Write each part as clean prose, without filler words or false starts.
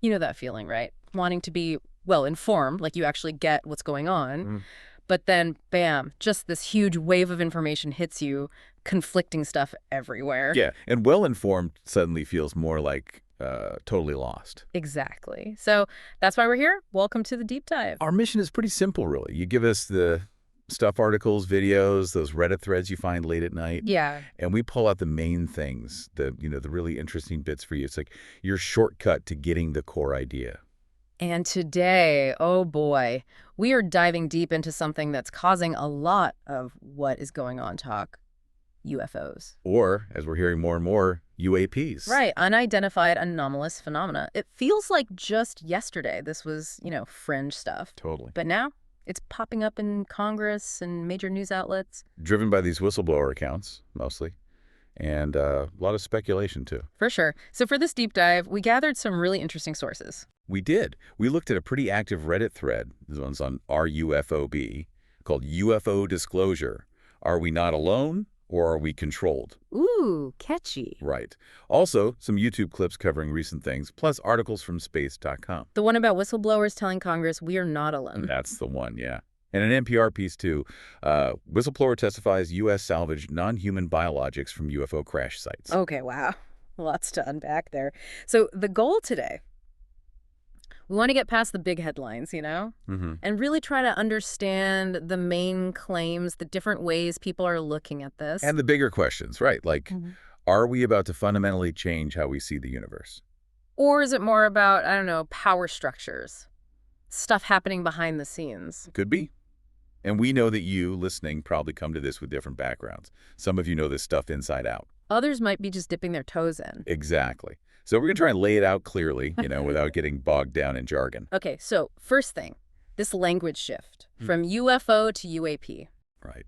You know that feeling, right? Wanting to be, well, informed, like you actually get what's going on. Mm. But then, bam, just this huge wave of information hits you, conflicting stuff everywhere. Yeah, and well-informed suddenly feels more like totally lost. Exactly. So that's why we're here. Welcome to the deep dive. Our mission is pretty simple, really. You give us the stuff articles, videos, those Reddit threads you find late at night, Yeah. and we pull out the main things, the really interesting bits for you. It's like your shortcut to getting the core idea. And today, oh boy, we are diving deep into something that's causing a lot of what is going on talk, UFOs. Or, as we're hearing more and more, UAPs. Right, unidentified anomalous phenomena. It feels like just yesterday this was, fringe stuff. Totally. But now it's popping up in Congress and major news outlets. Driven by these whistleblower accounts, mostly. And a lot of speculation, too. For sure. So for this deep dive, we gathered some really interesting sources. We did. We looked at a pretty active Reddit thread. This one's on RUFOB, called UFO Disclosure. Are we not alone, or are we controlled? Ooh, catchy. Right. Also, some YouTube clips covering recent things, plus articles from space.com. The one about whistleblowers telling Congress we are not alone. That's the one, yeah. And an NPR piece, too. Whistleblower testifies U.S. salvaged non-human biologics from UFO crash sites. Okay, wow. Lots to unpack there. So the goal today, we want to get past the big headlines, and really try to understand the main claims, the different ways people are looking at this. And the bigger questions, right? Like, are we about to fundamentally change how we see the universe? Or is it more about, I don't know, power structures, stuff happening behind the scenes? Could be. And we know that you, listening, probably come to this with different backgrounds. Some of you know this stuff inside out. Others might be just dipping their toes in. Exactly. So we're going to try and lay it out clearly, without getting bogged down in jargon. Okay, so first thing, this language shift from UFO to UAP. Right.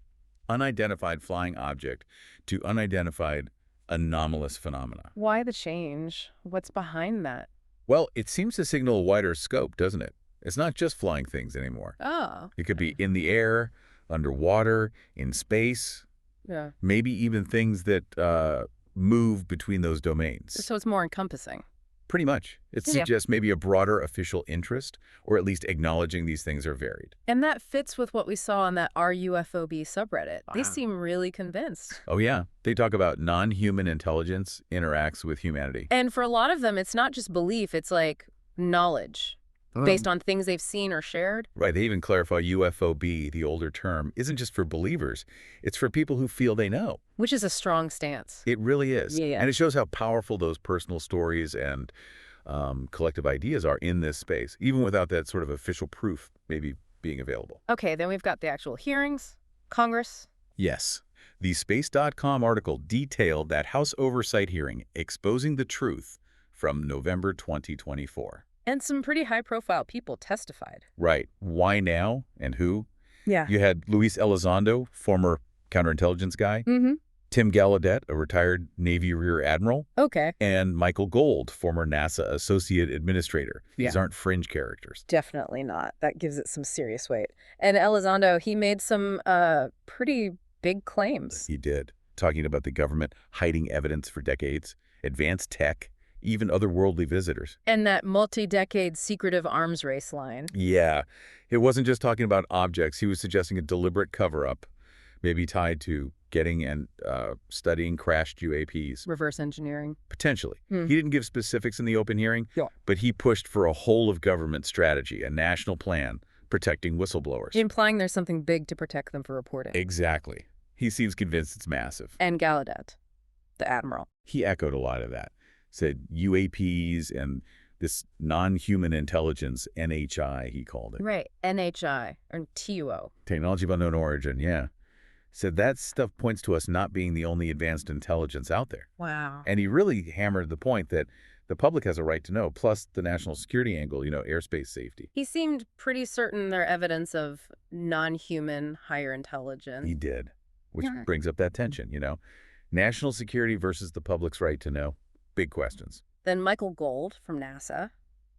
Unidentified flying object to unidentified anomalous phenomena. Why the change? What's behind that? Well, it seems to signal a wider scope, doesn't it? It's not just flying things anymore. Oh. It could be in the air, underwater, in space, Yeah. maybe even things that move between those domains. So it's more encompassing. Pretty much. It Yeah. suggests maybe a broader official interest, or at least acknowledging these things are varied. And that fits with what we saw on that RUFOB subreddit. They Wow. seem really convinced. Oh, yeah. They talk about non-human intelligence interacts with humanity. And for a lot of them, it's not just belief, it's like knowledge based on things they've seen or shared. Right. They even clarify UFOB, the older term, isn't just for believers. It's for people who feel they know. Which is a strong stance. It really is. Yeah. And it shows how powerful those personal stories and collective ideas are in this space, even without that sort of official proof maybe being available. Okay, then we've got the actual hearings, Congress. Yes. The Space.com article detailed that House Oversight hearing exposing the truth from November 2024. And some pretty high-profile people testified. Right. Why now and who? Yeah. You had Luis Elizondo, former counterintelligence guy, Tim Gallaudet, a retired Navy Rear Admiral, Okay. and Michael Gold, former NASA Associate Administrator. These Yeah. aren't fringe characters. Definitely not. That gives it some serious weight. And Elizondo, he made some pretty big claims. He did, talking about the government hiding evidence for decades, advanced tech, even otherworldly visitors. And that multi-decade secretive arms race line. Yeah, it wasn't just talking about objects. He was suggesting a deliberate cover-up, maybe tied to getting and studying crashed UAPs. Reverse engineering. Potentially. He didn't give specifics in the open hearing, Yeah. but he pushed for a whole-of-government strategy, a national plan protecting whistleblowers. Implying there's something big to protect them for reporting. Exactly. He seems convinced it's massive. And Gallaudet, the admiral. He echoed a lot of that. Said UAPs and this non-human intelligence, NHI, he called it. Right, NHI, or TUO. Technology of unknown origin, yeah. Said that stuff points to us not being the only advanced intelligence out there. Wow. And he really hammered the point that the public has a right to know, plus the national security angle, airspace safety. He seemed pretty certain they're evidence of non-human higher intelligence. He did, which Yeah. brings up that tension, National security versus the public's right to know. Big questions. Then Michael Gold from NASA,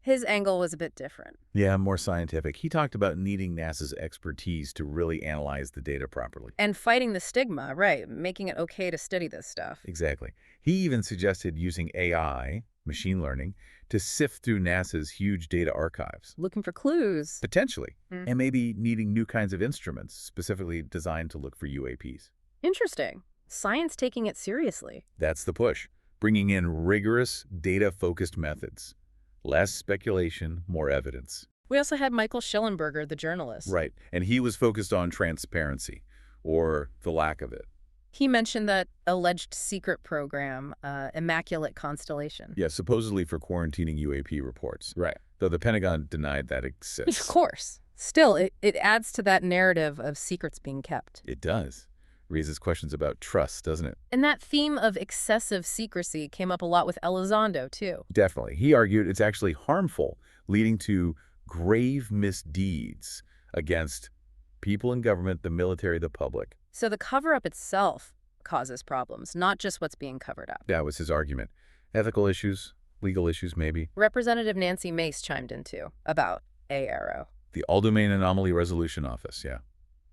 his angle was a bit different. Yeah, more scientific. He talked about needing NASA's expertise to really analyze the data properly. And fighting the stigma, right, making it okay to study this stuff. Exactly. He even suggested using AI, machine learning, to sift through NASA's huge data archives. Looking for clues. Potentially. And maybe needing new kinds of instruments specifically designed to look for UAPs. Interesting. Science taking it seriously. That's the push. Bringing in rigorous, data-focused methods. Less speculation, more evidence. We also had Michael Schellenberger, the journalist. Right. And he was focused on transparency, or the lack of it. He mentioned that alleged secret program, Immaculate Constellation. Yeah, supposedly for quarantining UAP reports. Right. Though the Pentagon denied that exists. Of course. Still, it adds to that narrative of secrets being kept. It does. Raises questions about trust, doesn't it? And that theme of excessive secrecy came up a lot with Elizondo, too. Definitely. He argued it's actually harmful, leading to grave misdeeds against people in government, the military, the public. So the cover-up itself causes problems, not just what's being covered up. That was his argument. Ethical issues, legal issues, maybe. Representative Nancy Mace chimed in, too, about AARO. The All-Domain Anomaly Resolution Office, yeah.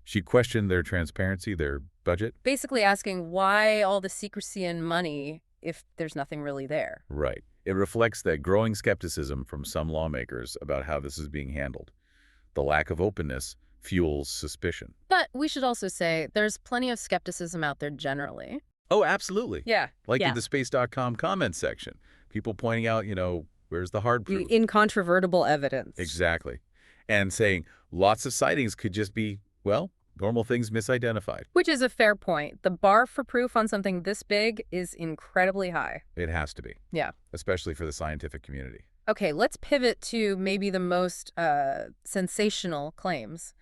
She questioned their transparency, their budget. Basically asking why all the secrecy and money if there's nothing really there. Right. It reflects that growing skepticism from some lawmakers about how this is being handled. The lack of openness fuels suspicion. But we should also say there's plenty of skepticism out there generally. Oh, absolutely. Yeah. Like in the space.com comments section. People pointing out, where's the hard proof? Incontrovertible evidence. Exactly. And saying lots of sightings could just be, normal things misidentified. Which is a fair point. The bar for proof on something this big is incredibly high. It has to be. Yeah. Especially for the scientific community. Okay, let's pivot to maybe the most sensational claims.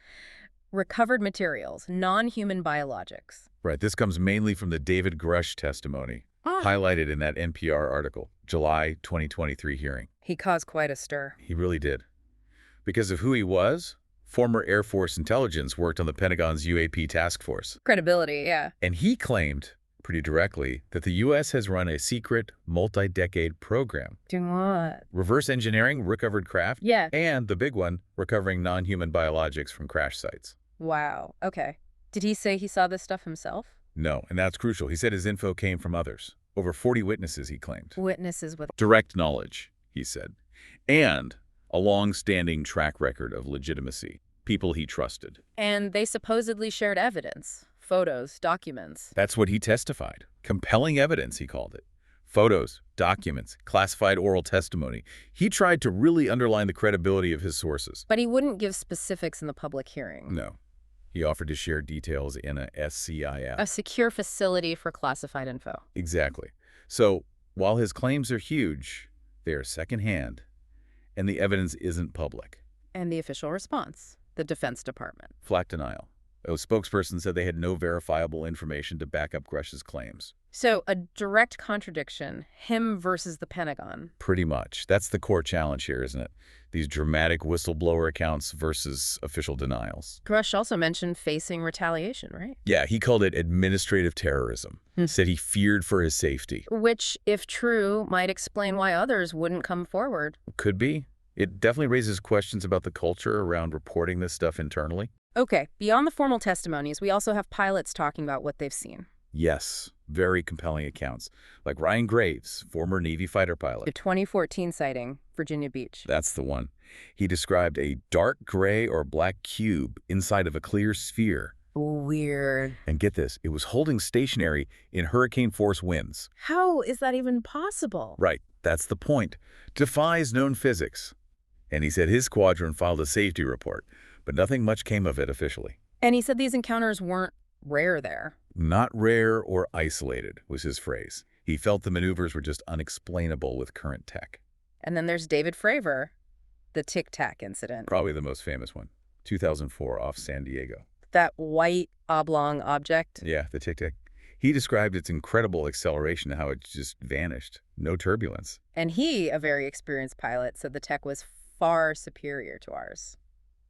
Recovered materials, non-human biologics. Right. This comes mainly from the David Grush testimony, highlighted in that NPR article, July 2023 hearing. He caused quite a stir. He really did. Because of who he was, former Air Force intelligence worked on the Pentagon's UAP task force. Credibility, yeah. And he claimed, pretty directly, that the U.S. has run a secret, multi-decade program. Doing what? Reverse engineering recovered craft. Yeah. And the big one, recovering non-human biologics from crash sites. Wow. Okay. Did he say he saw this stuff himself? No, and that's crucial. He said his info came from others. Over 40 witnesses, he claimed. Witnesses with direct knowledge, he said. And a long-standing track record of legitimacy. People he trusted. And they supposedly shared evidence. Photos, documents. That's what he testified. Compelling evidence, he called it. Photos, documents, classified oral testimony. He tried to really underline the credibility of his sources. But he wouldn't give specifics in the public hearing. No. He offered to share details in a SCIF. A secure facility for classified info. Exactly. So, while his claims are huge, they are secondhand, and the evidence isn't public. And the official response, the Defense Department. Flat denial. A spokesperson said they had no verifiable information to back up Grush's claims. So, a direct contradiction, him versus the Pentagon. Pretty much. That's the core challenge here, isn't it? These dramatic whistleblower accounts versus official denials. Grush also mentioned facing retaliation, right? Yeah, he called it administrative terrorism. Said he feared for his safety. Which, if true, might explain why others wouldn't come forward. Could be. It definitely raises questions about the culture around reporting this stuff internally. Okay, beyond the formal testimonies, we also have pilots talking about what they've seen. Yes, very compelling accounts. Like Ryan Graves, former Navy fighter pilot. The 2014 sighting, Virginia Beach. That's the one. He described a dark gray or black cube inside of a clear sphere. Weird. And get this, it was holding stationary in hurricane-force winds. How is that even possible? Right, that's the point. Defies known physics. And he said his squadron filed a safety report, but nothing much came of it officially. And he said these encounters weren't rare there. Not rare or isolated, was his phrase. He felt the maneuvers were just unexplainable with current tech. And then there's David Fravor, the Tic Tac incident. Probably the most famous one. 2004 off San Diego. That white oblong object. Yeah, the Tic Tac. He described its incredible acceleration and how it just vanished. No turbulence. And he, a very experienced pilot, said the tech was far superior to ours.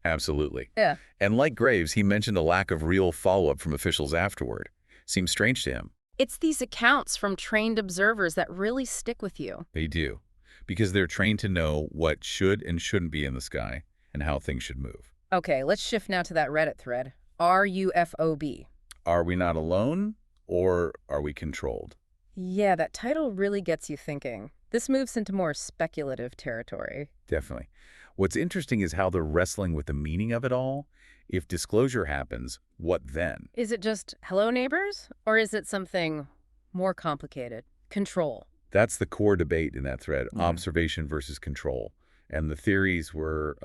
Absolutely. Yeah. And like Graves, he mentioned a lack of real follow-up from officials afterward. Seems strange to him. It's these accounts from trained observers that really stick with you. They do. Because they're trained to know what should and shouldn't be in the sky and how things should move. Okay, let's shift now to that Reddit thread. RUFOB. Are we not alone, or are we controlled? Yeah, that title really gets you thinking. This moves into more speculative territory. Definitely. What's interesting is how they're wrestling with the meaning of it all. If disclosure happens, what then? Is it just hello neighbors? Or is it something more complicated? Control. That's the core debate in that thread, Mm. observation versus control. And the theories were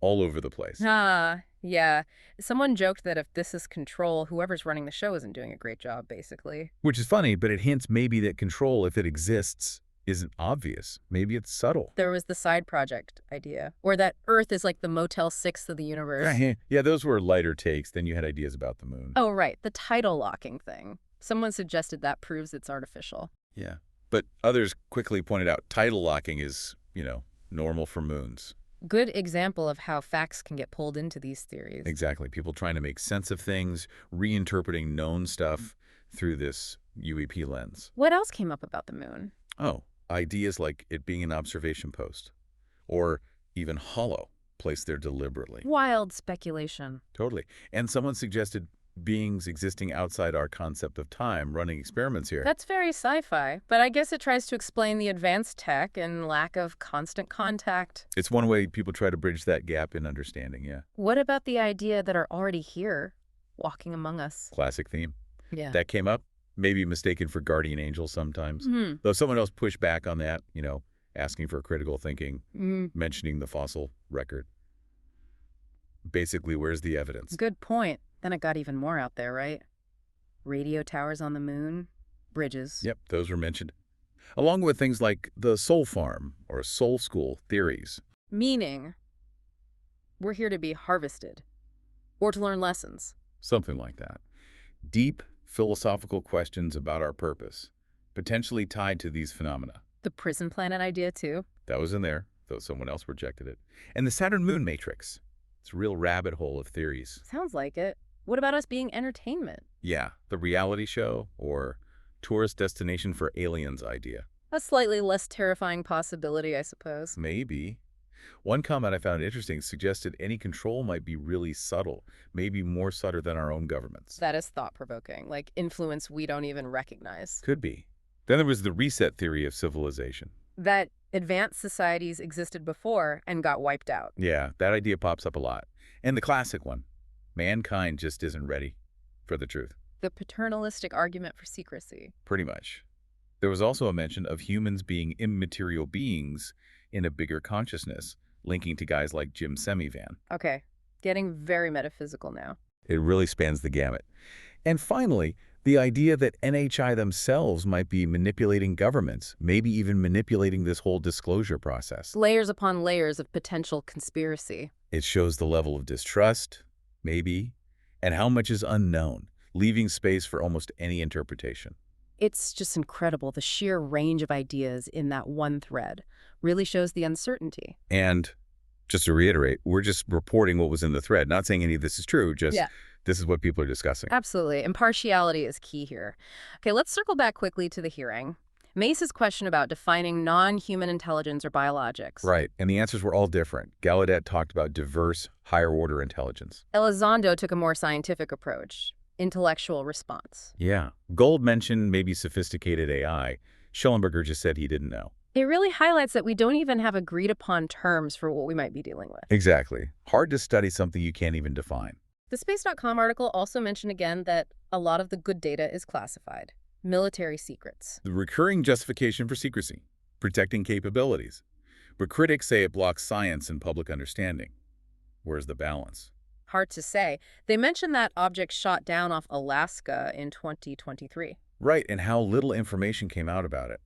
all over the place. Ah, yeah. Someone joked that if this is control, whoever's running the show isn't doing a great job, basically. Which is funny, but it hints maybe that control, if it exists, isn't obvious. Maybe it's subtle. There was the side project idea, or that Earth is like the Motel 6 of the universe. Yeah, those were lighter takes. Then you had ideas about the moon. Oh, right, the tidal locking thing. Someone suggested that proves it's artificial. Yeah. But others quickly pointed out tidal locking is, normal for moons. Good example of how facts can get pulled into these theories. Exactly. People trying to make sense of things, reinterpreting known stuff through this UEP lens. What else came up about the moon? Oh, ideas like it being an observation post, or even hollow, placed there deliberately. Wild speculation. Totally. And someone suggested beings existing outside our concept of time running experiments here. That's very sci-fi, but I guess it tries to explain the advanced tech and lack of constant contact. It's one way people try to bridge that gap in understanding, yeah. What about the idea that are already here, walking among us? Classic theme. Yeah. That came up, maybe mistaken for guardian angels sometimes. Though someone else pushed back on that, asking for critical thinking, mentioning the fossil record. Basically, where's the evidence? Good point. Then it got even more out there, right? Radio towers on the moon, bridges. Yep, those were mentioned. Along with things like the soul farm or soul school theories. Meaning, we're here to be harvested or to learn lessons. Something like that. Deep philosophical questions about our purpose, potentially tied to these phenomena. The prison planet idea, too. That was in there, though someone else rejected it. And the Saturn-Moon matrix. It's a real rabbit hole of theories. Sounds like it. What about us being entertainment? Yeah, the reality show or tourist destination for aliens idea. A slightly less terrifying possibility, I suppose. Maybe. One comment I found interesting suggested any control might be really subtle, maybe more subtle than our own governments. That is thought-provoking, like influence we don't even recognize. Could be. Then there was the reset theory of civilization. That advanced societies existed before and got wiped out. Yeah, that idea pops up a lot. And the classic one. Mankind just isn't ready for the truth. The paternalistic argument for secrecy. Pretty much. There was also a mention of humans being immaterial beings in a bigger consciousness, linking to guys like Jim Semivan. Okay, getting very metaphysical now. It really spans the gamut. And finally, the idea that NHI themselves might be manipulating governments, maybe even manipulating this whole disclosure process. Layers upon layers of potential conspiracy. It shows the level of distrust, maybe, and how much is unknown, leaving space for almost any interpretation. It's just incredible. The sheer range of ideas in that one thread really shows the uncertainty. And just to reiterate, we're just reporting what was in the thread, not saying any of this is true, just this is what people are discussing. Absolutely. Impartiality is key here. Okay, let's circle back quickly to the hearing. Mace's question about defining non-human intelligence or biologics. Right, and the answers were all different. Gallaudet talked about diverse, higher-order intelligence. Elizondo took a more scientific approach, intellectual response. Yeah. Gold mentioned maybe sophisticated AI. Schellenberger just said he didn't know. It really highlights that we don't even have agreed-upon terms for what we might be dealing with. Exactly. Hard to study something you can't even define. The Space.com article also mentioned again that a lot of the good data is classified. Military secrets. The recurring justification for secrecy, protecting capabilities. But critics say it blocks science and public understanding. Where's the balance? Hard to say. They mentioned that object shot down off Alaska in 2023. Right, and how little information came out about it,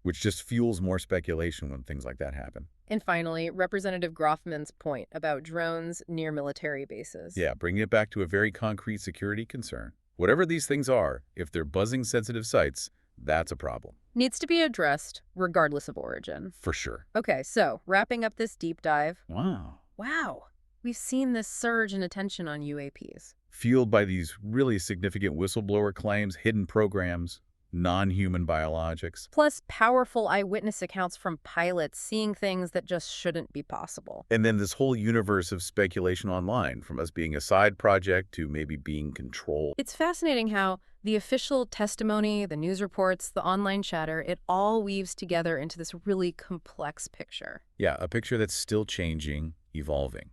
which just fuels more speculation when things like that happen. And finally, Representative Groffman's point about drones near military bases. Yeah, bringing it back to a very concrete security concern. Whatever these things are, if they're buzzing sensitive sites, that's a problem. Needs to be addressed regardless of origin. For sure. Okay, so wrapping up this deep dive. Wow. Wow, we've seen this surge in attention on UAPs. Fueled by these really significant whistleblower claims, hidden programs. non-human biologics. Plus powerful eyewitness accounts from pilots seeing things that just shouldn't be possible. And then this whole universe of speculation online, from us being a side project to maybe being controlled. It's fascinating how the official testimony, the news reports, the online chatter, it all weaves together into this really complex picture. Yeah, a picture that's still changing, evolving.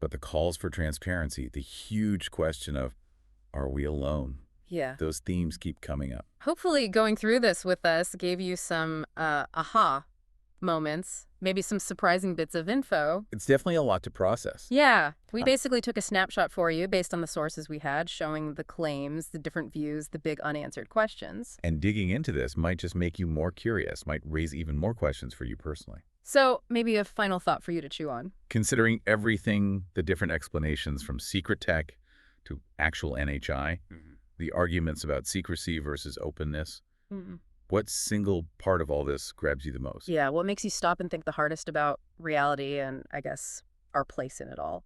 But the calls for transparency, the huge question of, are we alone? Yeah. Those themes keep coming up. Hopefully going through this with us gave you some aha moments, maybe some surprising bits of info. It's definitely a lot to process. Yeah, we basically took a snapshot for you based on the sources we had, showing the claims, the different views, the big unanswered questions. And digging into this might just make you more curious, might raise even more questions for you personally. So maybe a final thought for you to chew on. Considering everything, the different explanations from secret tech to actual NHI, the arguments about secrecy versus openness, what single part of all this grabs you the most? Yeah, what makes you stop and think the hardest about reality and, I guess, our place in it all?